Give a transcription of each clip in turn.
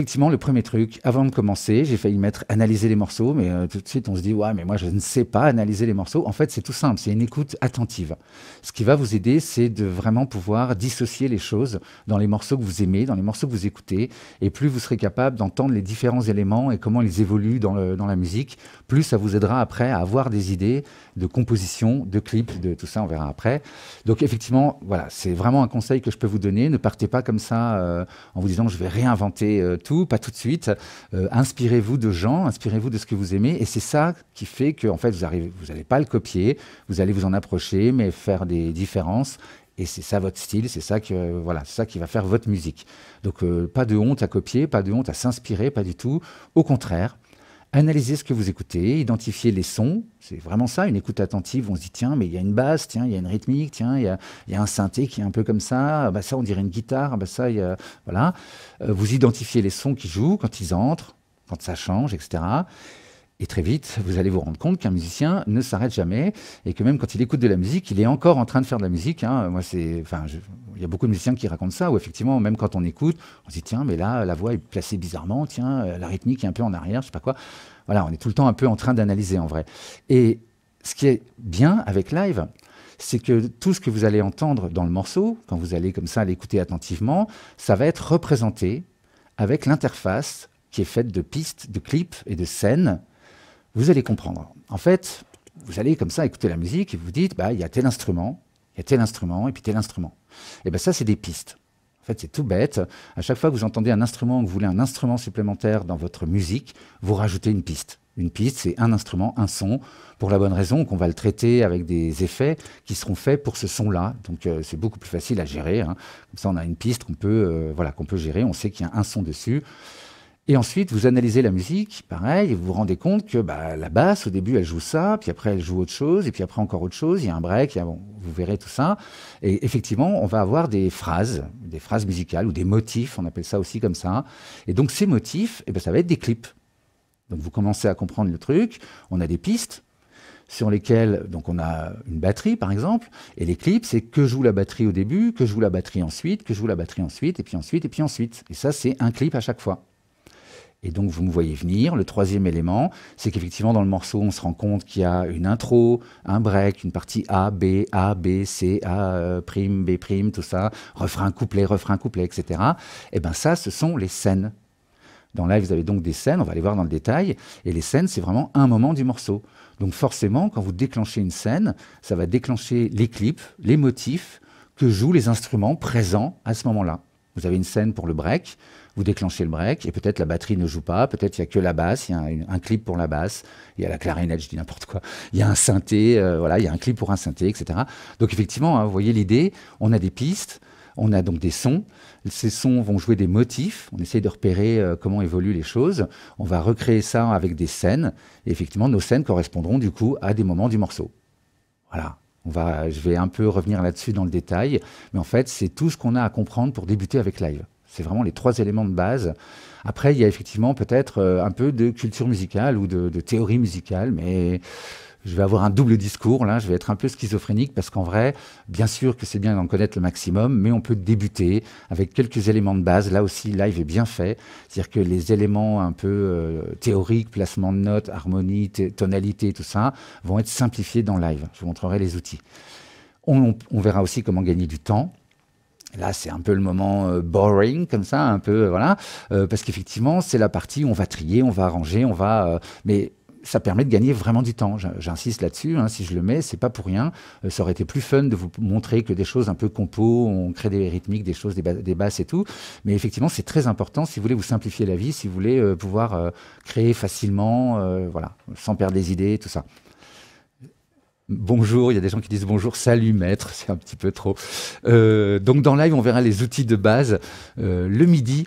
effectivement, le premier truc, avant de commencer, j'ai failli mettre analyser les morceaux, mais tout de suite on se dit ouais, mais moi je ne sais pas analyser les morceaux. En fait, c'est tout simple, c'est une écoute attentive. Ce qui va vous aider, c'est de vraiment pouvoir dissocier les choses dans les morceaux que vous aimez, dans les morceaux que vous écoutez, et plus vous serez capable d'entendre les différents éléments et comment ils évoluent dans la musique, plus ça vous aidera après à avoir des idées de composition, de clips, de tout ça, on verra après. Donc effectivement, voilà, c'est vraiment un conseil que je peux vous donner. Ne partez pas comme ça en vous disant je vais réinventer tout, pas tout de suite. Inspirez-vous de gens, inspirez-vous de ce que vous aimez, et c'est ça qui fait que en fait vous n'allez pas le copier, vous allez vous en approcher, mais faire des différences. Et c'est ça votre style, c'est ça voilà, c'est ça qui va faire votre musique. Donc pas de honte à copier, pas de honte à s'inspirer, pas du tout. Au contraire, analysez ce que vous écoutez, identifiez les sons. C'est vraiment ça, une écoute attentive. On se dit, tiens, mais il y a une basse, tiens, il y a une rythmique, tiens, il y a un synthé qui est un peu comme ça. Ah bah ça, on dirait une guitare. Ah bah ça, voilà. Vous identifiez les sons qui jouent quand ils entrent, quand ça change, etc. Et très vite, vous allez vous rendre compte qu'un musicien ne s'arrête jamais et que même quand il écoute de la musique, il est encore en train de faire de la musique. Hein. Moi, il y a beaucoup de musiciens qui racontent ça, où effectivement, même quand on écoute, on se dit, tiens, mais là, la voix est placée bizarrement, tiens, la rythmique est un peu en arrière, je sais pas quoi. Voilà, on est tout le temps un peu en train d'analyser en vrai. Et ce qui est bien avec live, c'est que tout ce que vous allez entendre dans le morceau, quand vous allez comme ça l'écouter attentivement, ça va être représenté avec l'interface qui est faite de pistes, de clips et de scènes. Vous allez comprendre. En fait, vous allez comme ça écouter la musique et vous dites, bah, il y a tel instrument, et puis tel instrument. Et bien ça, c'est des pistes. En fait, c'est tout bête. À chaque fois que vous entendez un instrument, que vous voulez un instrument supplémentaire dans votre musique, vous rajoutez une piste. Une piste, c'est un instrument, un son, pour la bonne raison qu'on va le traiter avec des effets qui seront faits pour ce son-là. Donc, c'est beaucoup plus facile à gérer. Hein. Comme ça, on a une piste qu'on peut gérer. On sait qu'il y a un son dessus. Et ensuite, vous analysez la musique, pareil, et vous vous rendez compte que la basse, au début, elle joue ça, puis après, elle joue autre chose, et puis après, encore autre chose, il y a un break, vous verrez tout ça. Et effectivement, on va avoir des phrases musicales, ou des motifs, on appelle ça aussi comme ça. Et donc, ces motifs, ça va être des clips. Donc, vous commencez à comprendre le truc, on a des pistes sur lesquelles donc on a une batterie, par exemple, et les clips, c'est que joue la batterie au début, que joue la batterie ensuite, que joue la batterie ensuite, et puis ensuite, et puis ensuite. Et ça, c'est un clip à chaque fois. Et donc, vous me voyez venir. Le troisième élément, c'est qu'effectivement, dans le morceau, on se rend compte qu'il y a une intro, un break, une partie A, B, C, A', B', tout ça, refrain, couplet, etc. Et bien ça, ce sont les scènes. Dans Live, vous avez donc des scènes, on va aller voir dans le détail. Et les scènes, c'est vraiment un moment du morceau. Donc forcément, quand vous déclenchez une scène, ça va déclencher les clips, les motifs que jouent les instruments présents à ce moment-là. Vous avez une scène pour le break, vous déclenchez le break, et peut-être la batterie ne joue pas, peut-être il n'y a que la basse, il y a un clip pour la basse, il y a la clarinette, je dis n'importe quoi, il y a un synthé, il y a un clip pour un synthé, etc. Donc effectivement, hein, vous voyez l'idée, on a des pistes, on a donc des sons, ces sons vont jouer des motifs, on essaye de repérer comment évoluent les choses, on va recréer ça avec des scènes, et effectivement, nos scènes correspondront du coup à des moments du morceau. Voilà. Je vais un peu revenir là-dessus dans le détail, mais en fait, c'est tout ce qu'on a à comprendre pour débuter avec Live. C'est vraiment les 3 éléments de base. Après, il y a effectivement peut-être un peu de culture musicale ou de théorie musicale, mais je vais avoir un double discours, là, je vais être un peu schizophrénique, parce qu'en vrai, bien sûr que c'est bien d'en connaître le maximum, mais on peut débuter avec quelques éléments de base. Là aussi, Live est bien fait, c'est-à-dire que les éléments un peu théoriques, placement de notes, harmonie, tonalité, tout ça, vont être simplifiés dans Live. Je vous montrerai les outils. On verra aussi comment gagner du temps. Là, c'est un peu le moment boring, comme ça, un peu, voilà, parce qu'effectivement, c'est la partie où on va trier, on va arranger, mais ça permet de gagner vraiment du temps. J'insiste là-dessus, hein, si je le mets, c'est pas pour rien. Ça aurait été plus fun de vous montrer que des choses un peu compo, on crée des rythmiques, des choses, des basses et tout. Mais effectivement, c'est très important si vous voulez vous simplifier la vie, si vous voulez pouvoir créer facilement, voilà, sans perdre des idées, tout ça. Bonjour, il y a des gens qui disent bonjour, salut maître, c'est un petit peu trop. Donc dans Live, on verra les outils de base, le MIDI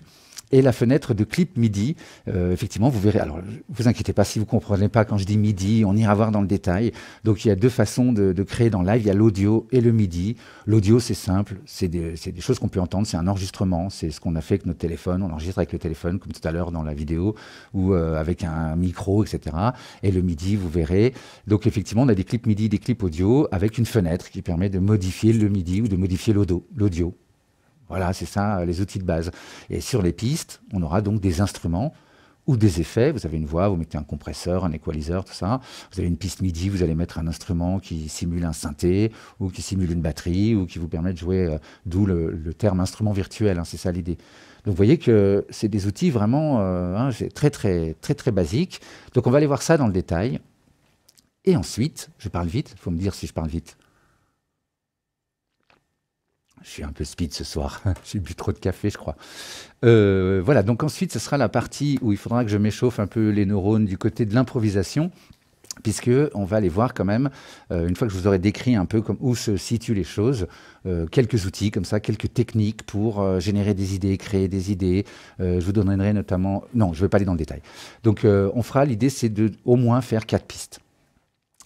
et la fenêtre de clip MIDI. Effectivement, vous verrez. Alors, vous inquiétez pas si vous comprenez pas quand je dis MIDI, on ira voir dans le détail. Donc, il y a 2 façons de créer dans Live. Il y a l'audio et le MIDI. L'audio, c'est simple, c'est des choses qu'on peut entendre, c'est un enregistrement, c'est ce qu'on a fait avec notre téléphone. On enregistre avec le téléphone, comme tout à l'heure dans la vidéo, ou avec un micro, etc. Et le MIDI, vous verrez. Donc, effectivement, on a des clips MIDI, des clips audio, avec une fenêtre qui permet de modifier le MIDI ou de modifier l'audio. Voilà, c'est ça, les outils de base. Et sur les pistes, on aura donc des instruments ou des effets. Vous avez une voix, vous mettez un compresseur, un équaliseur, tout ça. Vous avez une piste MIDI, vous allez mettre un instrument qui simule un synthé ou qui simule une batterie ou qui vous permet de jouer, d'où le terme instrument virtuel, hein, c'est ça l'idée. Donc vous voyez que c'est des outils vraiment hein, c'est très basiques. Donc on va aller voir ça dans le détail. Et ensuite, je parle vite, il faut me dire si je parle vite. Je suis un peu speed ce soir, j'ai bu trop de café, je crois. Voilà, donc ensuite, ce sera la partie où il faudra que je m'échauffe un peu les neurones du côté de l'improvisation, puisque on va aller voir quand même, une fois que je vous aurai décrit un peu comme, où se situent les choses, quelques outils comme ça, quelques techniques pour générer des idées, créer des idées. Je vous donnerai notamment... Non, je ne vais pas aller dans le détail. Donc, on fera, l'idée, c'est de au moins faire 4 pistes.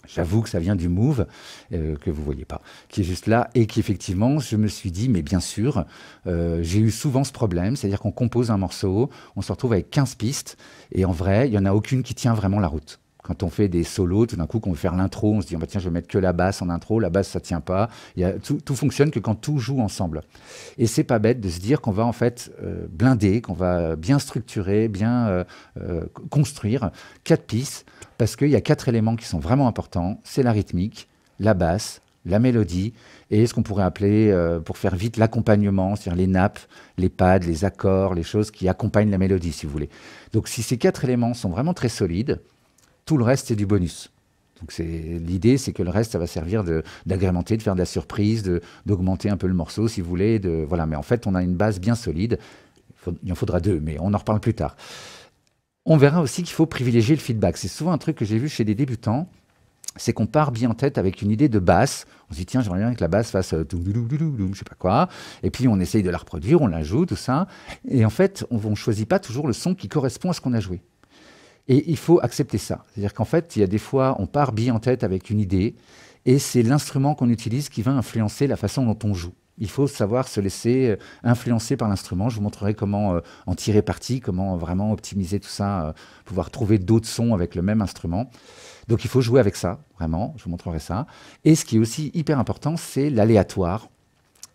J'avoue que ça vient du Move, que vous ne voyez pas, qui est juste là, et qu'effectivement, je me suis dit, mais bien sûr, j'ai eu souvent ce problème, c'est-à-dire qu'on compose un morceau, on se retrouve avec 15 pistes, et en vrai, il n'y en a aucune qui tient vraiment la route. Quand on fait des solos, tout d'un coup, qu'on veut faire l'intro, on se dit, oh, bah, tiens, je vais mettre que la basse en intro, la basse, ça ne tient pas. Tout fonctionne que quand tout joue ensemble. Et c'est pas bête de se dire qu'on va en fait blinder, qu'on va bien structurer, bien construire 4 pistes, parce qu'il y a 4 éléments qui sont vraiment importants. C'est la rythmique, la basse, la mélodie, et ce qu'on pourrait appeler, pour faire vite, l'accompagnement, c'est-à-dire les nappes, les pads, les accords, les choses qui accompagnent la mélodie, si vous voulez. Donc si ces 4 éléments sont vraiment très solides, tout le reste, c'est du bonus. Donc l'idée, c'est que le reste, ça va servir d'agrémenter, de faire de la surprise, d'augmenter un peu le morceau, si vous voulez. Voilà. Mais en fait, on a une base bien solide. Il en faudra 2, mais on en reparle plus tard. On verra aussi qu'il faut privilégier le feedback. C'est souvent un truc que j'ai vu chez des débutants, c'est qu'on part bien en tête avec une idée de basse. On se dit, tiens, j'aimerais bien que la basse fasse je sais pas quoi. Et puis, on essaye de la reproduire, on la joue, tout ça. Et en fait, on ne choisit pas toujours le son qui correspond à ce qu'on a joué. Et il faut accepter ça. C'est-à-dire qu'en fait, il y a des fois, on part bille en tête avec une idée, et c'est l'instrument qu'on utilise qui va influencer la façon dont on joue. Il faut savoir se laisser influencer par l'instrument. Je vous montrerai comment en tirer parti, comment vraiment optimiser tout ça, pouvoir trouver d'autres sons avec le même instrument. Donc il faut jouer avec ça, vraiment, je vous montrerai ça. Et ce qui est aussi hyper important, c'est l'aléatoire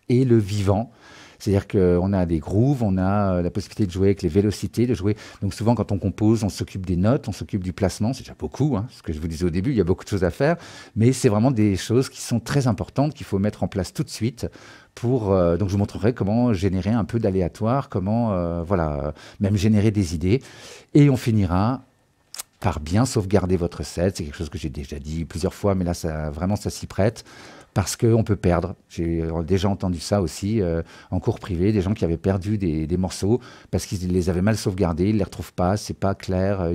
et le vivant. C'est-à-dire qu'on a des grooves, on a la possibilité de jouer avec les vélocités, de jouer. Donc souvent, quand on compose, on s'occupe des notes, on s'occupe du placement. C'est déjà beaucoup, hein, ce que je vous disais au début, il y a beaucoup de choses à faire. Mais c'est vraiment des choses qui sont très importantes, qu'il faut mettre en place tout de suite. Donc je vous montrerai comment générer un peu d'aléatoire, comment voilà, même générer des idées. Et on finira par bien sauvegarder votre set. C'est quelque chose que j'ai déjà dit plusieurs fois, mais là, vraiment, ça s'y prête. Parce qu'on peut perdre. J'ai déjà entendu ça aussi en cours privé, des gens qui avaient perdu des morceaux parce qu'ils les avaient mal sauvegardés, ils ne les retrouvent pas, c'est pas clair,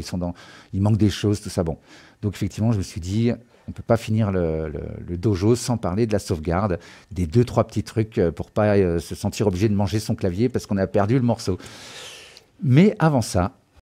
il manque des choses, tout ça. Bon. Donc effectivement, je me suis dit, on ne peut pas finir le dojo sans parler de la sauvegarde, des 2-3 petits trucs pour ne pas se sentir obligé de manger son clavier parce qu'on a perdu le morceau. Mais avant ça,